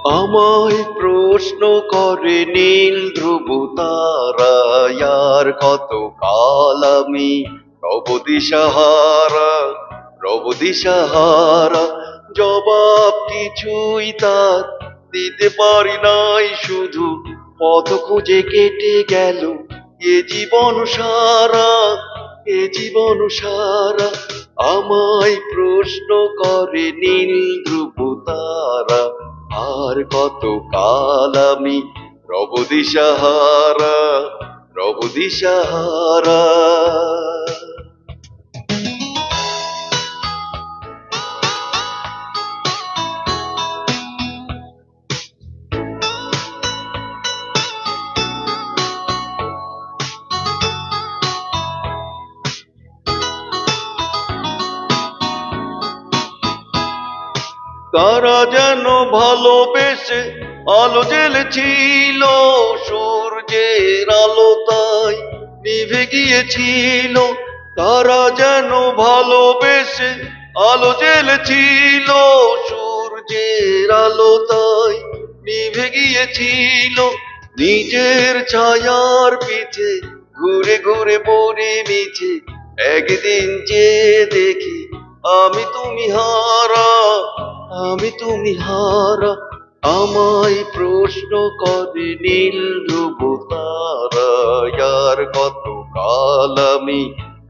আমায় প্রশ্ন করে নীল ধ্রুব তারা, আর কত কাল আমি রব দিশাহারা, রব দিশাহারা। জবাব কিছুই তার দিতে পারি নাই, শুধু পথ খুঁজে কেটে গেল এ জীবন সারা, এ জীবন সারা। আমায় প্রশ্ন করে নীল ধ্রুব তারা, আর কত কাল আমি রব দিশাহারা, রব দিশাহারা। তারা যেন ভালোবেসে আলো জ্বেলেছিল, সূর্যের আলো তাই নিভে গিয়েছিল। তারা যেন ভালোবেসে আলো জ্বেলেছিল, সূর্যের আলো তাই নিভে গিয়েছিল। নিজের ছায়ার পিছে ঘুরে ঘুরে মরে মিছে, একদিন যে দেখি আমি তুমি হারা, আমি তুমি হারা। আমায় প্রশ্ন করে নীল ধ্রুব তারা, আর কত কাল আমি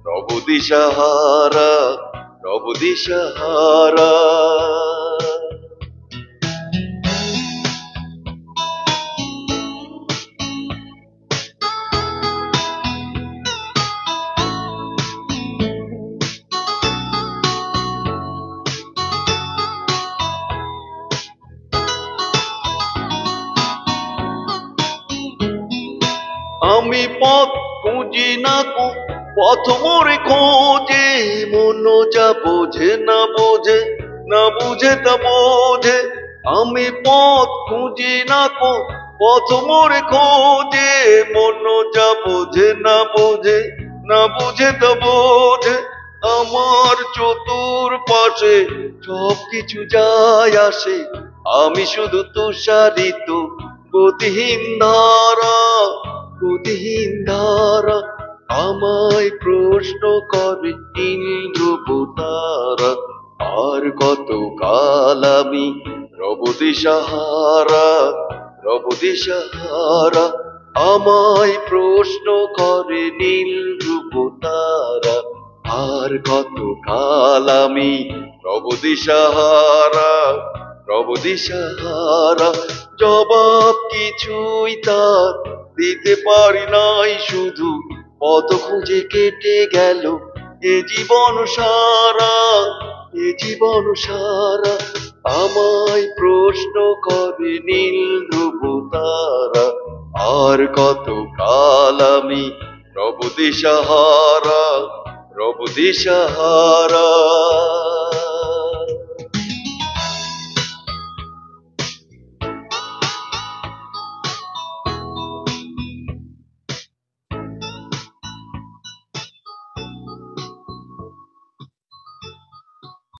রব দিশাহারা, রব দিশাহারা। আমি পথ খুঁজি না কো, পথ মোরে খোঁজে, মন যা বোঝে না বোঝে, না বুঝে তা বোঝে। আমি পথ খুঁজি না কো, পথ মোরে খোঁজে, মন যা বোঝে না বোঝে, না বুঝে তা বোঝে। আমার চতুর পাশে সব কিছু যায় আসে, আমি শুধু তুষারিত গতিহীন ধারা, গতিহীন ধারা। আমায় প্রশ্ন করে নীল ধ্রুব তারা, আর কত কাল আমি রব দিশাহারা, রব দিশাহারা। আমায় প্রশ্ন করে নীল ধ্রুব তারা, আর কত কাল আমি রব দিশাহারা, রব দিশাহারা। জবাব কিছুই তার দিতে পারি নাই, শুধু পথ খুঁজে কেটে গেল এ জীবন সারা, এ জীবন সারা। আমায় প্রশ্ন করে নীল ধ্রুব তারা, আর কত কাল আমি রব দিশাহারা, রব দিশাহারা।